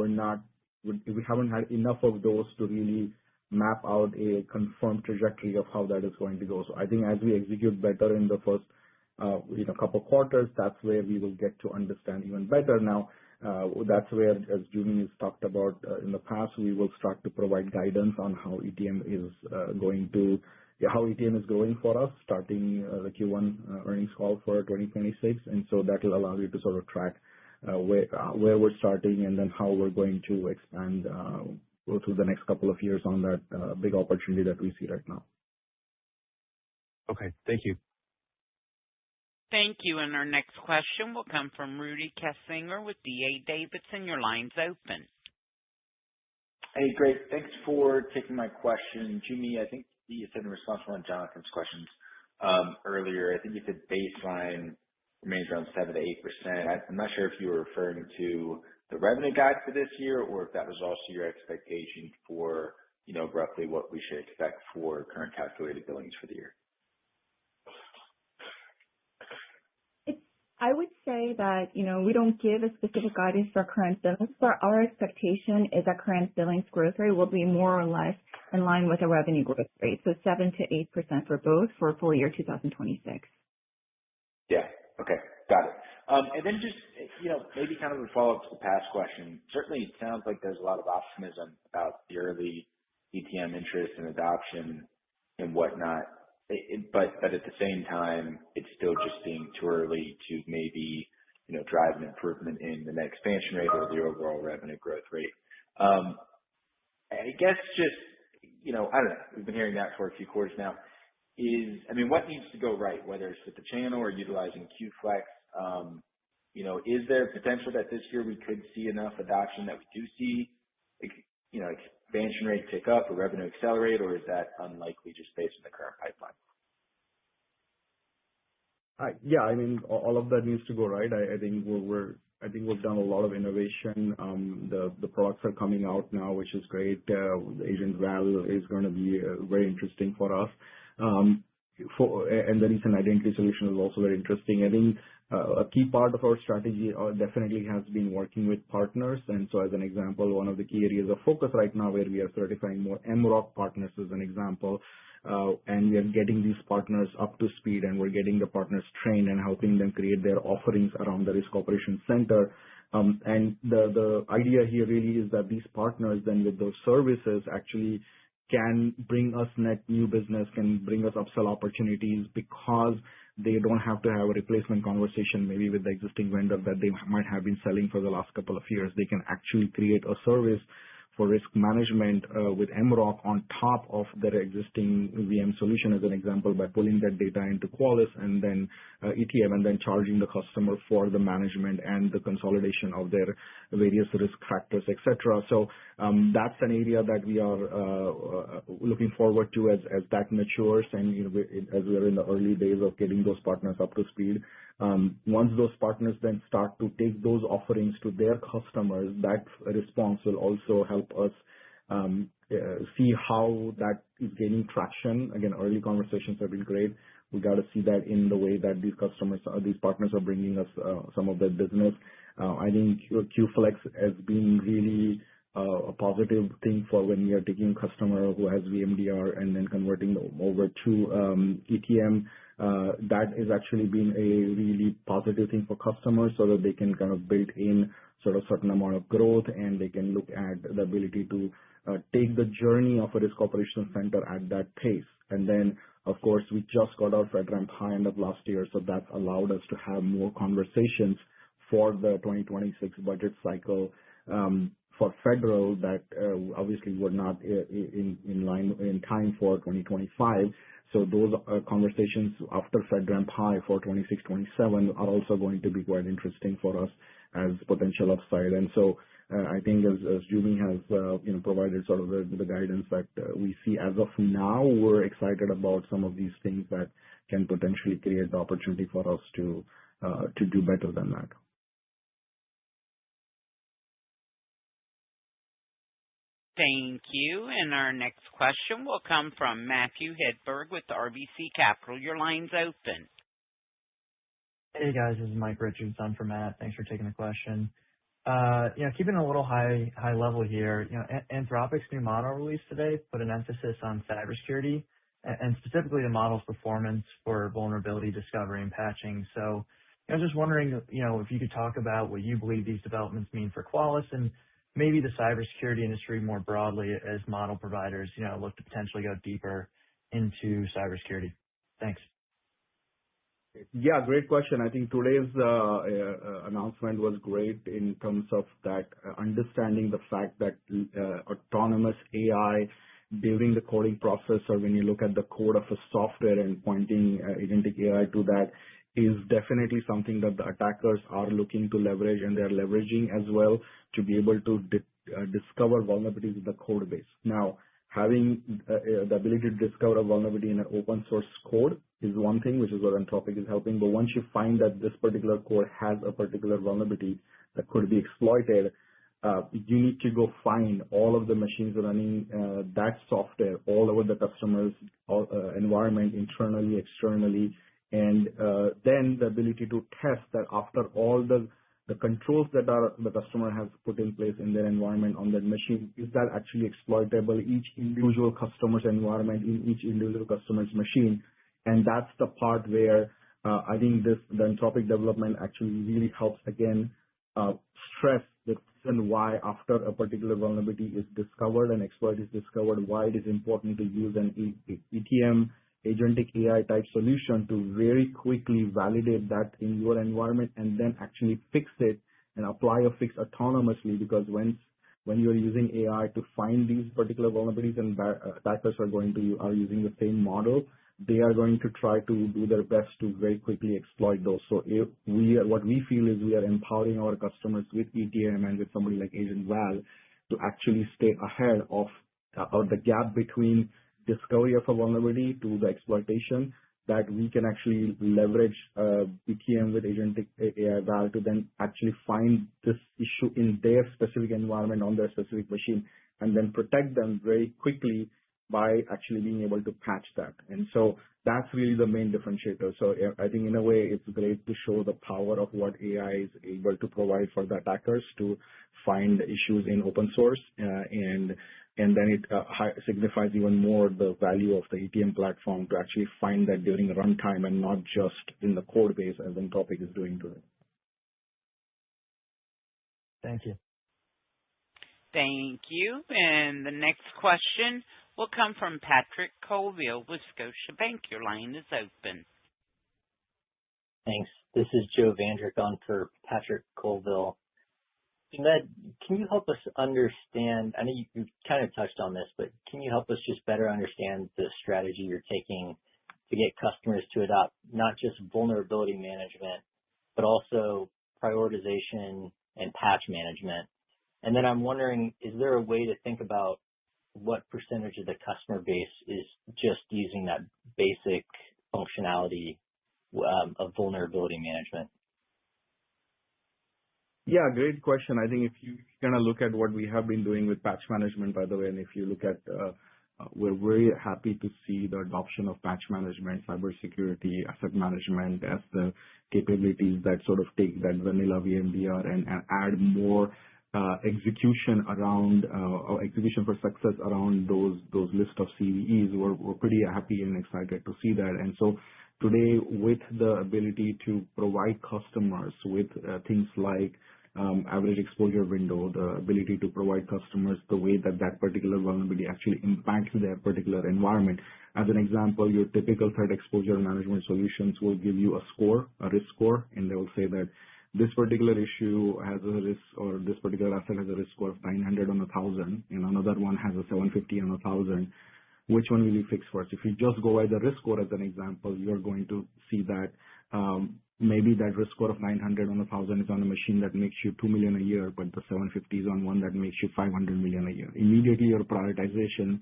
we haven't had enough of those to really map out a confirmed trajectory of how that is going to go. So I think as we execute better in the first couple quarters, that's where we will get to understand even better. Now, that's where, as Jumi has talked about in the past, we will start to provide guidance on how ETM is growing for us, starting the Q1 earnings call for 2026. And so that will allow you to sort of track where we're starting and then how we're going to expand go through the next couple of years on that big opportunity that we see right now. Okay. Thank you. Thank you. And our next question will come from Rudy Kessinger with D.A. Davidson. Your line's open. Hey, great. Thanks for taking my question. Jumi, I think you said in response to one of Jonathan's questions earlier, I think you said baseline remains around 7 to 8%. I'm not sure if you were referring to the revenue guide for this year or if that was also your expectation for, roughly what we should expect for current calculated billings for the year. I would say that, we don't give a specific guidance for current billings, but our expectation is that current billings growth rate will be more or less in line with the revenue growth rate. So 7 to 8% for both for full year 2026. Yeah. Okay. Got it. And then just, maybe kind of a follow-up to the past question. Certainly, it sounds like there's a lot of optimism about the early ETM interest and adoption and whatnot. But at the same time, it's still just being too early to maybe, drive an improvement in the net expansion rate or the overall revenue growth rate. I guess just, I don't know, we've been hearing that for a few quarters now. What needs to go right, whether it's with the channel or utilizing QFlex? Is there potential that this year we could see enough adoption that we do see, expansion rate pick up or revenue accelerate, or is that unlikely just based on the current pipeline? Yeah, all of that needs to go right. I think we've done a lot of innovation. The products are coming out now, which is great. The Agent Val is going to be very interesting for us. And the recent identity solution is also very interesting. I think a key part of our strategy definitely has been working with partners. And so as an example, one of the key areas of focus right now where we are certifying more MROC partners as an example, and we are getting these partners up to speed and we're getting the partners trained and helping them create their offerings around the Risk Operations Center. And the idea here really is that these partners then with those services actually can bring us net new business, can bring us upsell opportunities because they don't have to have a replacement conversation maybe with the existing vendor that they might have been selling for the last couple of years. They can actually create a service for risk management with MROC on top of their existing VM solution, as an example, by pulling that data into Qualys and then ETM and then charging the customer for the management and the consolidation of their various risk factors, etc. So that's an area that we are looking forward to as that matures and as we are in the early days of getting those partners up to speed. Once those partners then start to take those offerings to their customers, that response will also help us see how that is gaining traction. Again, early conversations have been great. We got to see that in the way that these partners are bringing us some of that business. I think QFlex has been really a positive thing for when we are taking a customer who has VMDR and then converting them over to ETM. That is actually been a really positive thing for customers so that they can kind of build in sort of certain amount of growth and they can look at the ability to take the journey of a Risk Operations Center at that pace. And then, of course, we just got our FedRAMP High end of last year, so that allowed us to have more conversations for the 2026 budget cycle for federal that obviously were not in line in time for 2025. So those conversations after FedRAMP High for 26, 27 are also going to be quite interesting for us as potential upside. And so I think as Jumi has provided sort of the guidance that we see as of now, we're excited about some of these things that can potentially create the opportunity for us to do better than that. Thank you. And our next question will come from Matthew Hedberg with RBC Capital. Your line's open. Hey, guys. This is Mike Richards on for Matt. Thanks for taking the question. Keeping a little high level here, Anthropic's new model release today put an emphasis on cybersecurity and specifically the model's performance for vulnerability discovery and patching. So I was just wondering, if you could talk about what you believe these developments mean for Qualys and maybe the cybersecurity industry more broadly as model providers, look to potentially go deeper into cybersecurity. Thanks. Yeah, great question. I think today's announcement was great in terms of that understanding the fact that autonomous AI during the coding process, or when you look at the code of a software and pointing agentic AI to that, is definitely something that the attackers are looking to leverage, and they're leveraging as well to be able to discover vulnerabilities in the code base. Now, having the ability to discover a vulnerability in an open source code is one thing, which is what Anthropic is helping. But once you find that this particular code has a particular vulnerability that could be exploited, you need to go find all of the machines running that software all over the customer's environment, internally, externally, and then the ability to test that after all the controls that the customer has put in place in their environment on that machine, is that actually exploitable, each individual customer's environment in each individual customer's machine. And that's the part where I think the Anthropic development actually really helps, again, stress the reason why after a particular vulnerability is discovered and exploit is discovered, why it is important to use an ETM, agentic AI type solution to very quickly validate that in your environment and then actually fix it and apply a fix autonomously. Because when you're using AI to find these particular vulnerabilities and attackers are using the same model, they are going to try to do their best to very quickly exploit those. So what we feel is we are empowering our customers with ETM and with somebody like Agent Val to actually stay ahead of or the gap between discovery of a vulnerability to the exploitation, that we can actually leverage ETM with agentic AI Val to then actually find this issue in their specific environment on their specific machine and then protect them very quickly by actually being able to patch that. And so that's really the main differentiator. So I think in a way it's great to show the power of what AI is able to provide for the attackers to find issues in open source, and then it signifies even more the value of the ETM platform to actually find that during runtime and not just in the code base as Anthropic is doing today. Thank you. Thank you. And the next question will come from Patrick Colville with Scotiabank. Your line is open. Thanks. This is Joe Vandrick on for Patrick Colville. Sumedh, can you help us understand, I know you kind of touched on this, but can you help us just better understand the strategy you're taking to get customers to adopt not just vulnerability management, but also prioritization and patch management? And then I'm wondering, is there a way to think about what percentage of the customer base is just using that basic functionality of vulnerability management? Yeah, great question. I think if you kind of look at what we have been doing with patch management, by the way, and if you look at, we're very happy to see the adoption of patch management, cybersecurity, asset management as the capabilities that sort of take that vanilla VMDR and add more execution around or execution for success around those list of CVEs. We're pretty happy and excited to see that. And so today, with the ability to provide customers with things like average exposure window, the ability to provide customers the way that particular vulnerability actually impacts their particular environment. As an example, your typical threat exposure management solutions will give you a score, a risk score, and they will say that this particular issue has a risk, or this particular asset has a risk score of 900 on 1,000, and another one has a 750 on 1,000. Which one will you fix first? If you just go by the risk score as an example, you're going to see that maybe that risk score of 900 on 1,000 is on a machine that makes you $2 million a year, but the 750 is on one that makes you $500 million a year. Immediately your prioritization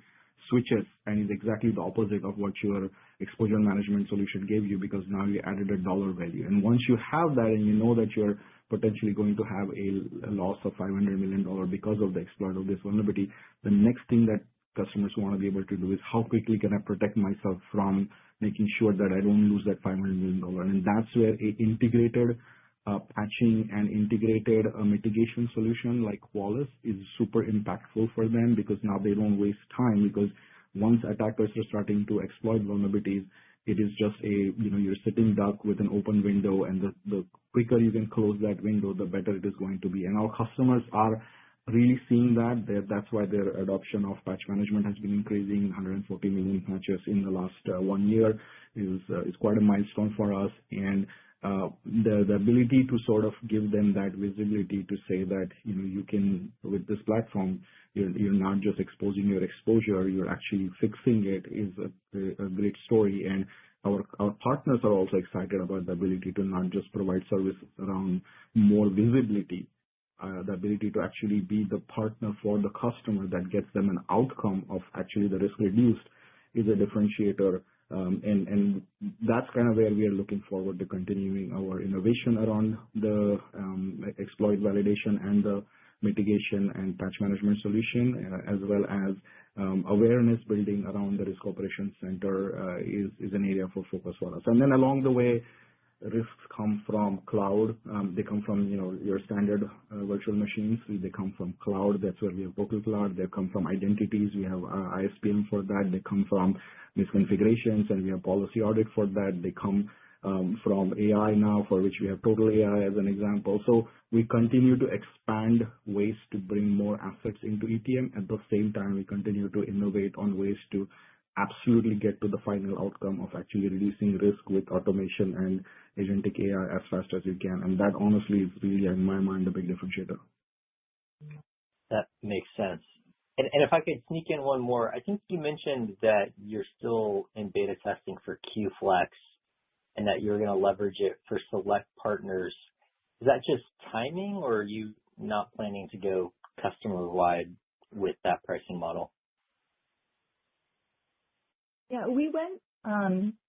switches and is exactly the opposite of what your exposure management solution gave you, because now you added a dollar value. And once you have that and you know that you're potentially going to have a loss of $500 million because of the exploit of this vulnerability, the next thing that customers want to be able to do is how quickly can I protect myself from making sure that I don't lose that $500 million. And that's where a integrated patching and integrated mitigation solution like Qualys is super impactful for them, because now they don't waste time, because once attackers are starting to exploit vulnerabilities, it is just you're sitting duck with an open window, and the quicker you can close that window, the better it is going to be. And our customers are really seeing that. That's why their adoption of patch management has been increasing. 140 million patches in the last 1 year is quite a milestone for us. And the ability to sort of give them that visibility to say that, you can, with this platform, you're not just exposing your exposure, you're actually fixing it, is a great story. And our partners are also excited about the ability to not just provide services around more visibility, the ability to actually be the partner for the customer that gets them an outcome of actually the risk reduced is a differentiator. And that's kind of where we are looking forward to continuing our innovation around the exploit validation and the mitigation and patch management solution, as well as awareness building around the Risk Operations Center is an area for focus for us. And then along the way, risks come from cloud. They come from your standard virtual machines. They come from cloud. That's where we have local cloud. They come from identities. We have ISPM for that. They come from misconfigurations, and we have policy audit for that. They come from AI now, for which we have total AI as an example. So we continue to expand ways to bring more assets into ETM. At the same time, we continue to innovate on ways to absolutely get to the final outcome of actually reducing risk with automation and agentic AI as fast as you can. And that honestly is really, in my mind, a big differentiator. That makes sense. And if I could sneak in one more, I think you mentioned that you're still in beta testing for QFlex and that you're going to leverage it for select partners. Is that just timing, or are you not planning to go customer-wide with that pricing model? Yeah, we went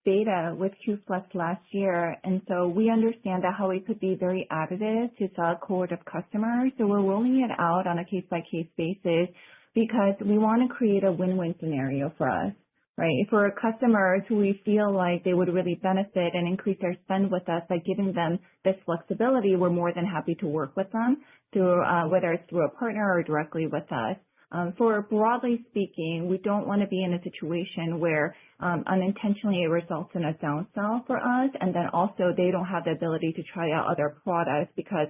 beta with QFlex last year, and so we understand that how it could be very additive to a cohort of customers. So we're rolling it out on a case-by-case basis because we want to create a win-win scenario for us, right? For customers who we feel like they would really benefit and increase their spend with us by giving them this flexibility, we're more than happy to work with them through whether it's through a partner or directly with us. For broadly speaking, we don't want to be in a situation where unintentionally it results in a downsell for us, and then also they don't have the ability to try out other products because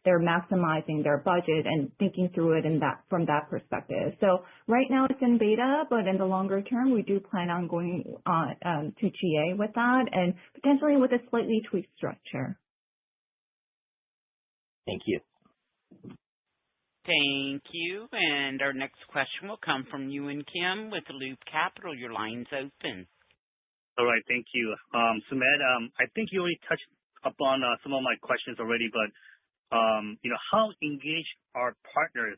they're maximizing their budget and thinking through it from that perspective. So right now it's in beta, but in the longer term, we do plan on going to GA with that and potentially with a slightly tweaked structure. Thank you. Thank you. And our next question will come from Ewan Kim with Loop Capital. Your line's open. All right. Thank you. Sumedh, I think you already touched upon some of my questions already, but how engaged are partners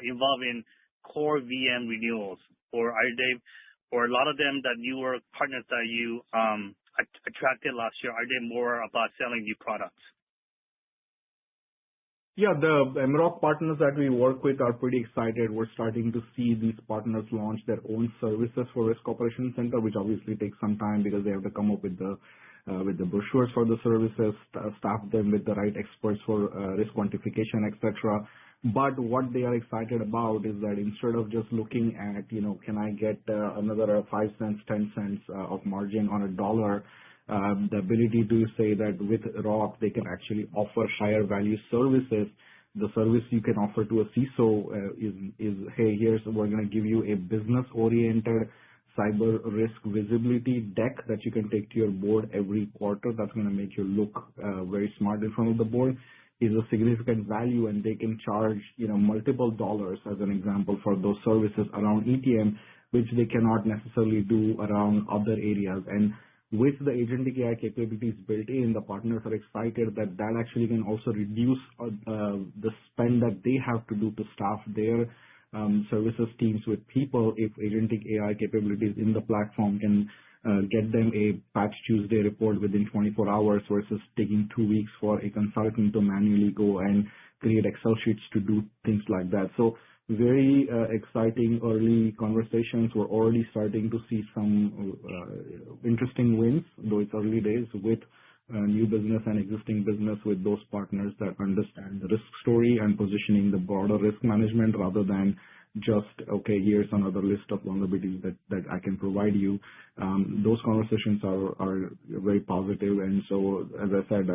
involved in core VM renewals, or a lot of them that newer partners that you attracted last year, are they more about selling new products? Yeah, the MROC partners that we work with are pretty excited. We're starting to see these partners launch their own services for Risk Operations Center, which obviously takes some time because they have to come up with the brochures for the services, staff them with the right experts for risk quantification, etc. But what they are excited about is that instead of just looking at, can I get another 5 cents, 10 cents of margin on a dollar, the ability to say that with ROC, they can actually offer higher value services. The service you can offer to a CISO is, hey, we're going to give you a business-oriented cyber risk visibility deck that you can take to your board every quarter. That's going to make you look very smart in front of the board. Is a significant value, and they can charge multiple dollars, as an example, for those services around ETM, which they cannot necessarily do around other areas. And with the agentic AI capabilities built in, the partners are excited that actually can also reduce the spend that they have to do to staff their services teams with people if agentic AI capabilities in the platform can get them a Patch Tuesday report within 24 hours versus taking 2 weeks for a consultant to manually go and create Excel sheets to do things like that. So very exciting early conversations. We're already starting to see some interesting wins, though it's early days, with new business and existing business with those partners that understand the risk story and positioning the broader risk management rather than just, okay, here's another list of vulnerabilities that I can provide you. Those conversations are very positive. And so, as I said,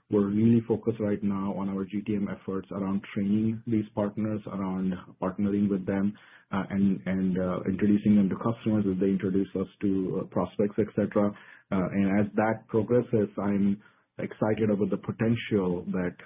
we're really focused right now on our GTM efforts around training these partners, around partnering with them, and introducing them to customers as they introduce us to prospects, etc. And as that progresses, I'm excited about the potential that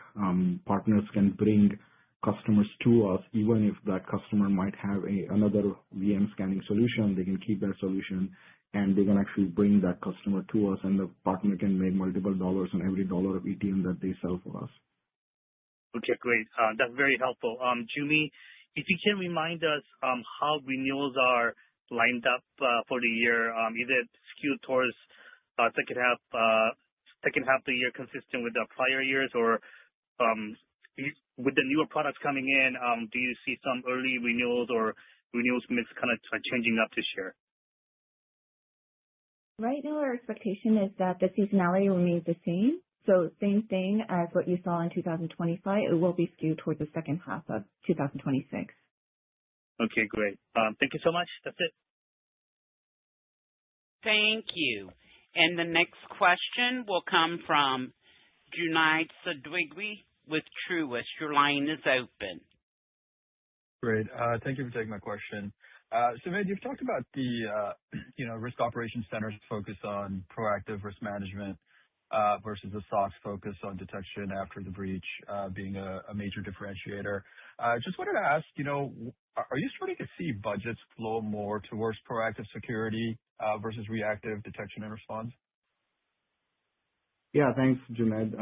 partners can bring customers to us, even if that customer might have another VM scanning solution. They can keep their solution, and they can actually bring that customer to us, and the partner can make multiple dollars on every dollar of ETM that they sell for us. Okay, great. That's very helpful. Joo Mi, if you can remind us how renewals are lined up for the year, either skewed towards second half of the year consistent with the prior years, or with the newer products coming in, do you see some early renewals or renewals mix kind of changing up this year? Right now, our expectation is that the seasonality remains the same. So same thing as what you saw in 2025. It will be skewed towards the second half of 2026. Okay, great. Thank you so much. That's it. Thank you. And the next question will come from Junaid Siddiqui with Truist. Your line is open. Great. Thank you for taking my question. Sumedh, you've talked about the risk operations center's focus on proactive risk management versus the SOC's focus on detection after the breach being a major differentiator. Just wanted to ask, are you starting to see budgets flow more towards proactive security versus reactive detection and response? Yeah, thanks, Junaid,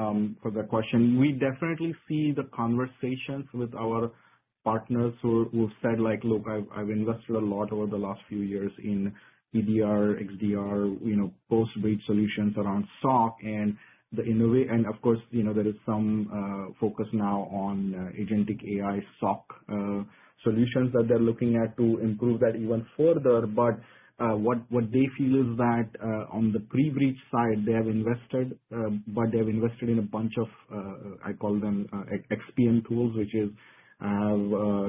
for the question. We definitely see the conversations with our partners who've said, like, look, I've invested a lot over the last few years in EDR, XDR, post-breach solutions around SOC, and and of course, there is some focus now on agentic AI SOC solutions that they're looking at to improve that even further. But what they feel is that on the pre-breach side, they have invested, but they have invested in a bunch of, I call them XPM tools, which is I have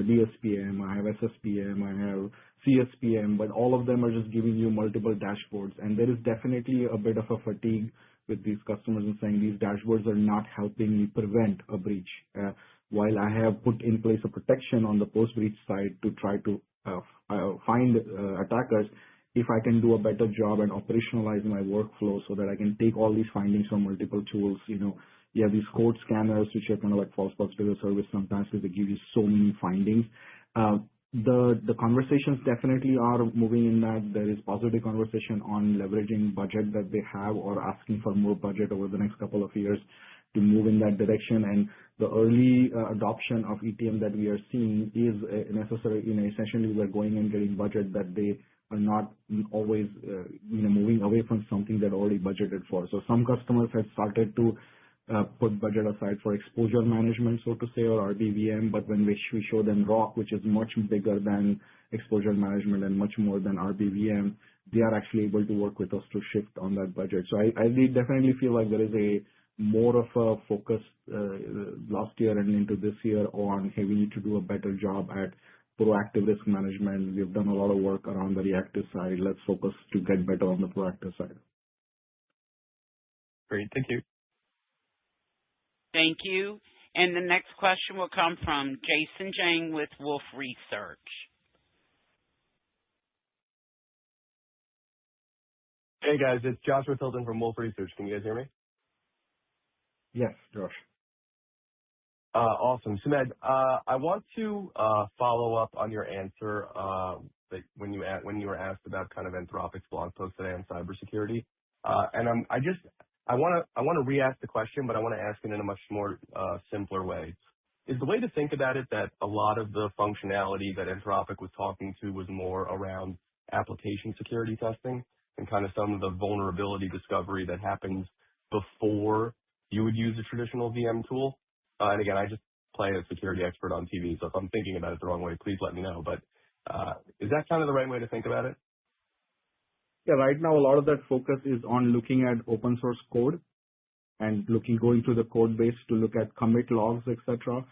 DSPM, I have SSPM, I have CSPM, but all of them are just giving you multiple dashboards. And there is definitely a bit of a fatigue with these customers and saying these dashboards are not helping me prevent a breach. While I have put in place a protection on the post-breach side to try to find attackers, if I can do a better job and operationalize my workflow so that I can take all these findings from multiple tools, you have these code scanners, which are kind of like false positive service sometimes because they give you so many findings. The conversations definitely are moving in that there is positive conversation on leveraging budget that they have or asking for more budget over the next couple of years to move in that direction. And the early adoption of ETM that we are seeing is necessary. Essentially, we're going and getting budget that they are not always moving away from something they're already budgeted for. So some customers have started to put budget aside for exposure management, so to say, or RBVM, but when we show them ROC, which is much bigger than exposure management and much more than RBVM, they are actually able to work with us to shift on that budget. So I definitely feel like there is a more of a focus last year and into this year on, hey, we need to do a better job at proactive risk management. We've done a lot of work around the reactive side. Let's focus to get better on the proactive side. Great. Thank you. Thank you. And the next question will come from Jason Jang with Wolfe Research. Hey, guys. It's Joshua Tilton from Wolfe Research. Can you guys hear me? Yes, Josh. Awesome. Sumedh, I want to follow up on your answer when you were asked about kind of Anthropic's blog post today on cybersecurity. And I want to re-ask the question, but I want to ask it in a much more simpler way. Is the way to think about it that a lot of the functionality that Anthropic was talking to was more around application security testing? and kind of some of the vulnerability discovery that happens before you would use a traditional VM tool? And again, I just play a security expert on TV, so if I'm thinking about it the wrong way, please let me know. But is that kind of the right way to think about it? Yeah, right now a lot of that focus is on looking at open source code and going through the code base to look at commit logs, etc.,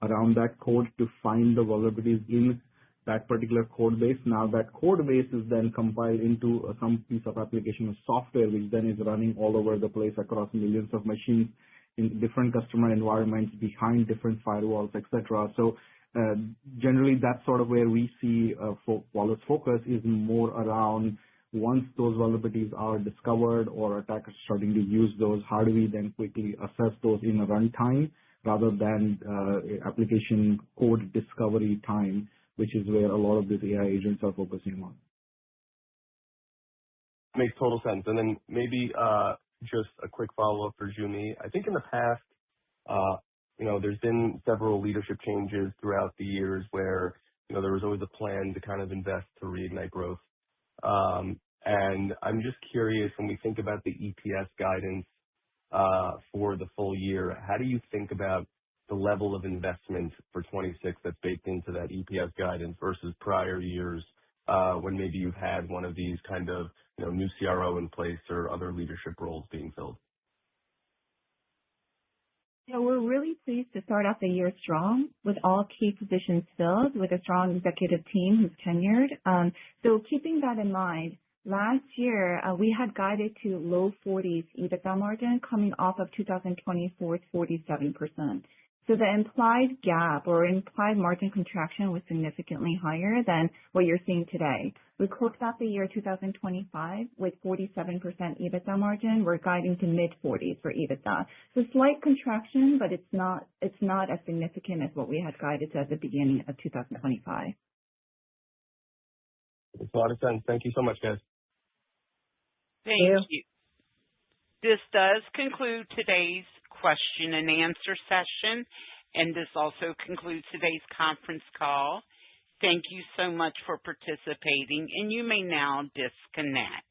around that code to find the vulnerabilities in that particular code base. Now that code base is then compiled into some piece of application of software, which then is running all over the place across millions of machines in different customer environments behind different firewalls, etc. So generally, that's sort of where we see Qualys focus is more around once those vulnerabilities are discovered or attackers starting to use those, how do we then quickly assess those in a runtime rather than application code discovery time, which is where a lot of these AI agents are focusing on. Makes total sense. And then maybe just a quick follow-up for Joo Mi. I think in the past, there's been several leadership changes throughout the years where, there was always a plan to kind of invest to reignite growth. And I'm just curious, when we think about the EPS guidance for the full year, how do you think about the level of investment for 26 that's baked into that EPS guidance versus prior years when maybe you've had one of these kind of new CRO in place or other leadership roles being filled? Yeah, we're really pleased to start off the year strong with all key positions filled with a strong executive team who's tenured. So keeping that in mind, last year we had guided to low 40s EBITDA margin coming off of 2024's 47%. So the implied gap or implied margin contraction was significantly higher than what you're seeing today. We closed out the year 2025 with 47% EBITDA margin. We're guiding to mid-40s for EBITDA. So slight contraction, but it's not as significant as what we had guided to at the beginning of 2025. Makes a lot of sense. Thank you so much, guys. Thank you. This does conclude today's question and answer session, and this also concludes today's conference call. Thank you so much for participating, and you may now disconnect.